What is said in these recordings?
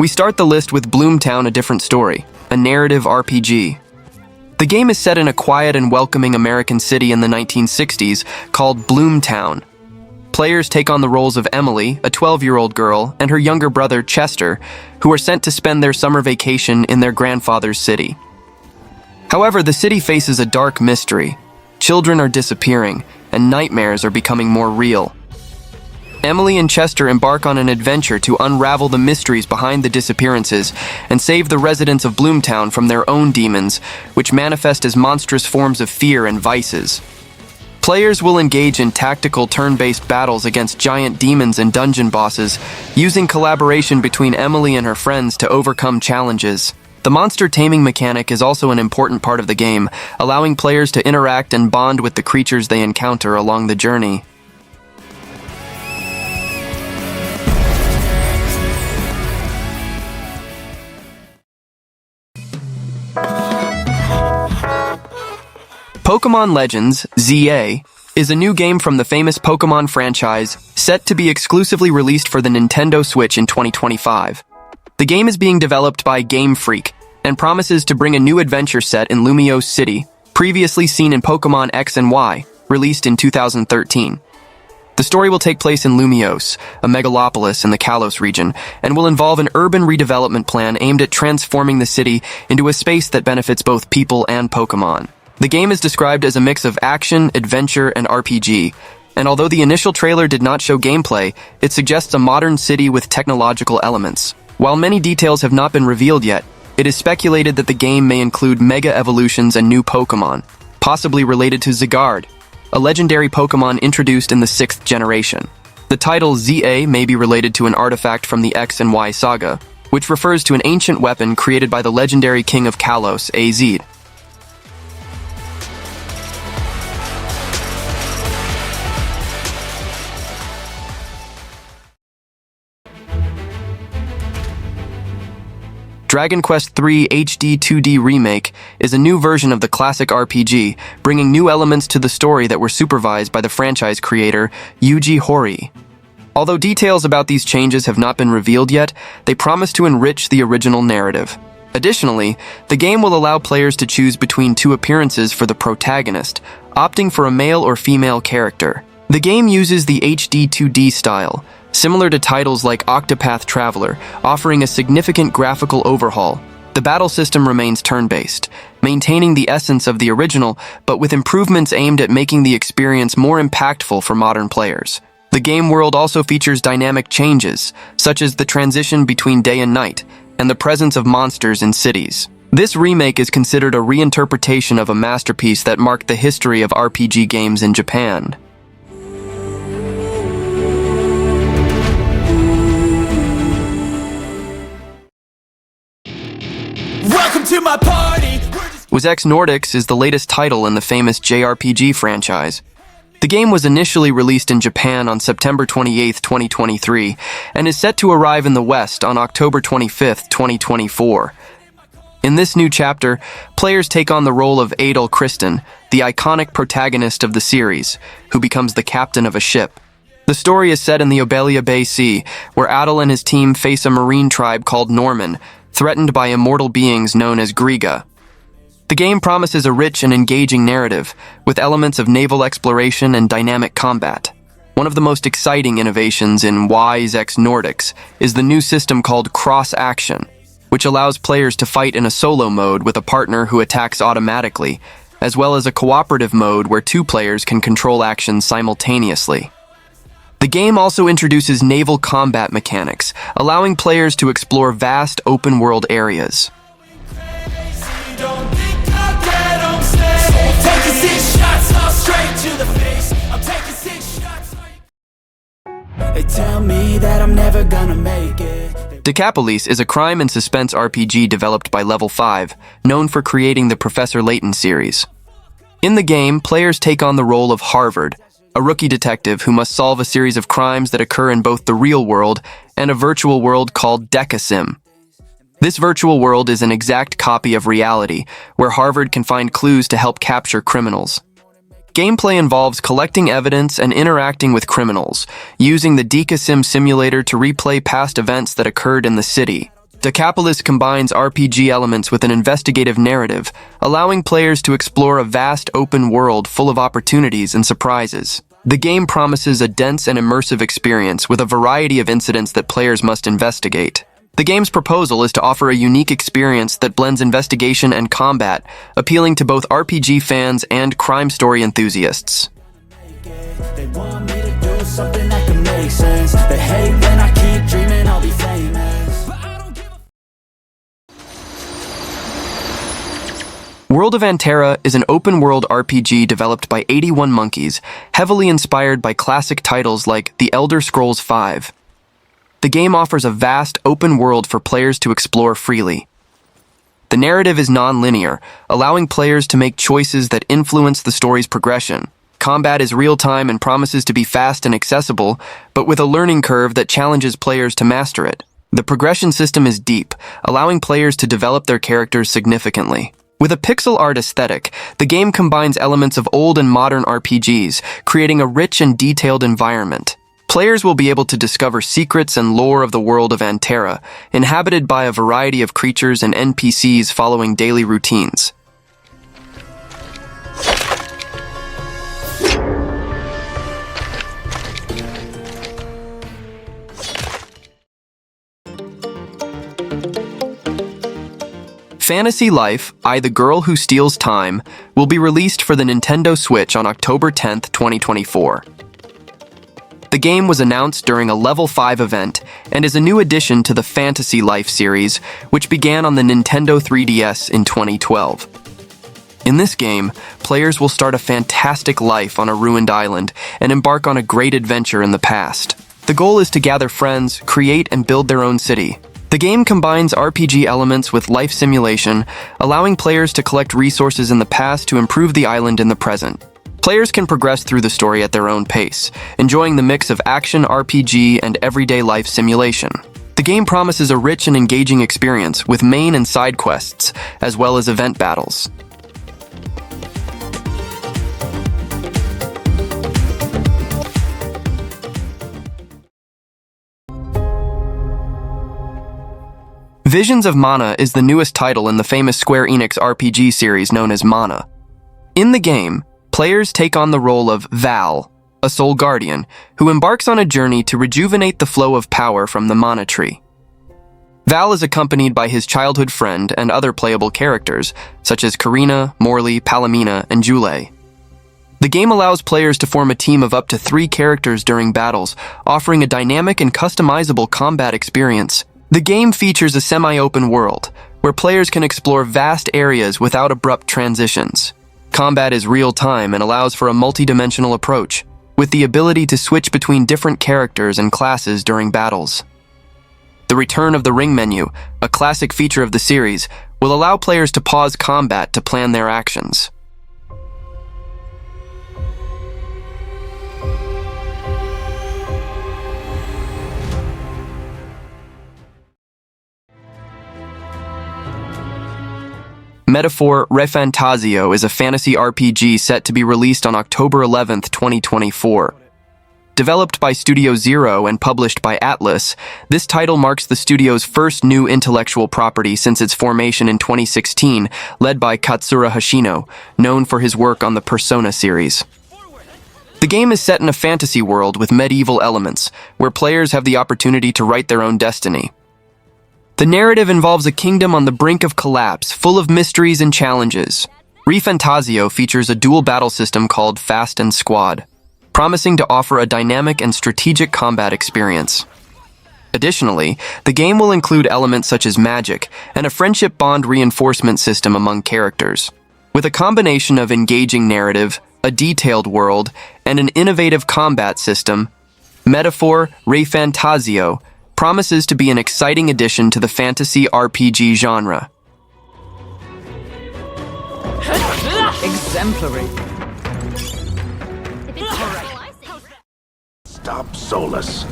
We start the list with Bloomtown, A Different Story, a narrative RPG. The game is set in a quiet and welcoming American city in the 1960s called Bloomtown. Players take on the roles of Emily, a 12-year-old girl, and her younger brother, Chester, who are sent to spend their summer vacation in their grandfather's city. However, the city faces a dark mystery. Children are disappearing, and nightmares are becoming more real. Emily and Chester embark on an adventure to unravel the mysteries behind the disappearances and save the residents of Bloomtown from their own demons, which manifest as monstrous forms of fear and vices. Players will engage in tactical turn-based battles against giant demons and dungeon bosses, using collaboration between Emily and her friends to overcome challenges. The monster taming mechanic is also an important part of the game, allowing players to interact and bond with the creatures they encounter along the journey. Pokémon Legends, ZA, is a new game from the famous Pokémon franchise, set to be exclusively released for the Nintendo Switch in 2025. The game is being developed by Game Freak, and promises to bring a new adventure set in Lumiose City, previously seen in Pokémon X and Y, released in 2013. The story will take place in Lumiose, a megalopolis in the Kalos region, and will involve an urban redevelopment plan aimed at transforming the city into a space that benefits both people and Pokémon. The game is described as a mix of action, adventure, and RPG, and although the initial trailer did not show gameplay, it suggests a modern city with technological elements. While many details have not been revealed yet, it is speculated that the game may include mega evolutions and new Pokémon, possibly related to Veilguard, a legendary Pokémon introduced in the 6th generation. The title ZA may be related to an artifact from the X and Y saga, which refers to an ancient weapon created by the legendary king of Kalos, AZ. Dragon Quest III HD 2D Remake is a new version of the classic RPG, bringing new elements to the story that were supervised by the franchise creator, Yuji Horii. Although details about these changes have not been revealed yet, they promise to enrich the original narrative. Additionally, the game will allow players to choose between two appearances for the protagonist, opting for a male or female character. The game uses the HD 2D style, similar to titles like Octopath Traveler, offering a significant graphical overhaul. The battle system remains turn-based, maintaining the essence of the original, but with improvements aimed at making the experience more impactful for modern players. The game world also features dynamic changes, such as the transition between day and night, and the presence of monsters in cities. This remake is considered a reinterpretation of a masterpiece that marked the history of RPG games in Japan. Welcome to my party! X Nordics is the latest title in the famous JRPG franchise. The game was initially released in Japan on September 28, 2023, and is set to arrive in the West on October 25, 2024. In this new chapter, players take on the role of Adel Kristen, the iconic protagonist of the series, who becomes the captain of a ship. The story is set in the Obelia Bay Sea, where Adel and his team face a marine tribe called Norman, threatened by immortal beings known as Griga. The game promises a rich and engaging narrative, with elements of naval exploration and dynamic combat. One of the most exciting innovations in X Nordics is the new system called Cross-Action, which allows players to fight in a solo mode with a partner who attacks automatically, as well as a cooperative mode where two players can control actions simultaneously. The game also introduces naval combat mechanics, allowing players to explore vast open-world areas. They tell me that I'm never gonna make it. Decapolice is a crime and suspense RPG developed by Level 5, known for creating the Professor Layton series. In the game, players take on the role of Harvard, a rookie detective who must solve a series of crimes that occur in both the real world and a virtual world called Decasim. This virtual world is an exact copy of reality, where Harvard can find clues to help capture criminals. Gameplay involves collecting evidence and interacting with criminals, using the Decasim simulator to replay past events that occurred in the city. Decapolice combines RPG elements with an investigative narrative, allowing players to explore a vast open world full of opportunities and surprises. The game promises a dense and immersive experience with a variety of incidents that players must investigate. The game's proposal is to offer a unique experience that blends investigation and combat, appealing to both RPG fans and crime story enthusiasts. They want me to do something that can make sense. They hate when I keep dreaming I'll be famous. But I don't give a World of Anterra is an open-world RPG developed by 81 Monkeys, heavily inspired by classic titles like The Elder Scrolls V. The game offers a vast, open world for players to explore freely. The narrative is non-linear, allowing players to make choices that influence the story's progression. Combat is real-time and promises to be fast and accessible, but with a learning curve that challenges players to master it. The progression system is deep, allowing players to develop their characters significantly. With a pixel art aesthetic, the game combines elements of old and modern RPGs, creating a rich and detailed environment. Players will be able to discover secrets and lore of the world of Anterra, inhabited by a variety of creatures and NPCs following daily routines. Fantasy Life: I, the Girl Who Steals Time will be released for the Nintendo Switch on October 10, 2024. The game was announced during a Level 5 event and is a new addition to the Fantasy Life series, which began on the Nintendo 3DS in 2012. In this game, players will start a fantastic life on a ruined island and embark on a great adventure in the past. The goal is to gather friends, create and build their own city. The game combines RPG elements with life simulation, allowing players to collect resources in the past to improve the island in the present. Players can progress through the story at their own pace, enjoying the mix of action, RPG, and everyday life simulation. The game promises a rich and engaging experience with main and side quests, as well as event battles. Visions of Mana is the newest title in the famous Square Enix RPG series known as Mana. In the game, players take on the role of Val, a soul guardian, who embarks on a journey to rejuvenate the flow of power from the Mana Tree. Val is accompanied by his childhood friend and other playable characters, such as Karina, Morley, Palomina, and Jule. The game allows players to form a team of up to 3 characters during battles, offering a dynamic and customizable combat experience. The game features a semi-open world, where players can explore vast areas without abrupt transitions. Combat is real-time and allows for a multi-dimensional approach, with the ability to switch between different characters and classes during battles. The return of the ring menu, a classic feature of the series, will allow players to pause combat to plan their actions. Metaphor ReFantazio is a fantasy RPG set to be released on October 11, 2024. Developed by Studio Zero and published by Atlus, this title marks the studio's first new intellectual property since its formation in 2016, led by Katsura Hashino, known for his work on the Persona series. The game is set in a fantasy world with medieval elements, where players have the opportunity to write their own destiny. The narrative involves a kingdom on the brink of collapse, full of mysteries and challenges. ReFantazio features a dual battle system called Fast and Squad, promising to offer a dynamic and strategic combat experience. Additionally, the game will include elements such as magic and a friendship bond reinforcement system among characters. With a combination of engaging narrative, a detailed world, and an innovative combat system, Metaphor ReFantazio promises to be an exciting addition to the fantasy RPG genre. Exemplary. Stop, Solus.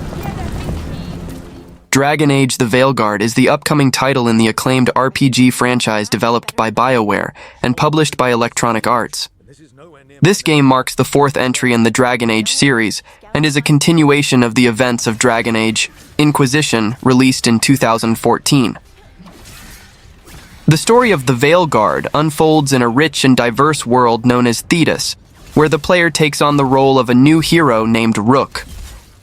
Dragon Age: The Veilguard is the upcoming title in the acclaimed RPG franchise developed by BioWare and published by Electronic Arts. This game marks the 4th entry in the Dragon Age series and is a continuation of the events of Dragon Age Inquisition, released in 2014. The story of the Veilguard unfolds in a rich and diverse world known as Thetis, where the player takes on the role of a new hero named Rook.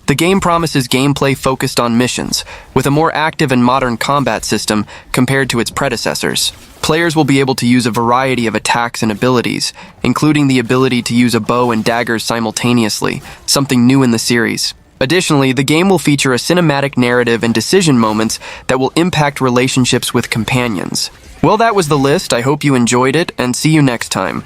The game promises gameplay focused on missions, with a more active and modern combat system compared to its predecessors. Players will be able to use a variety of attacks and abilities, including the ability to use a bow and daggers simultaneously, something new in the series. Additionally, the game will feature a cinematic narrative and decision moments that will impact relationships with companions. Well, that was the list. I hope you enjoyed it, and see you next time.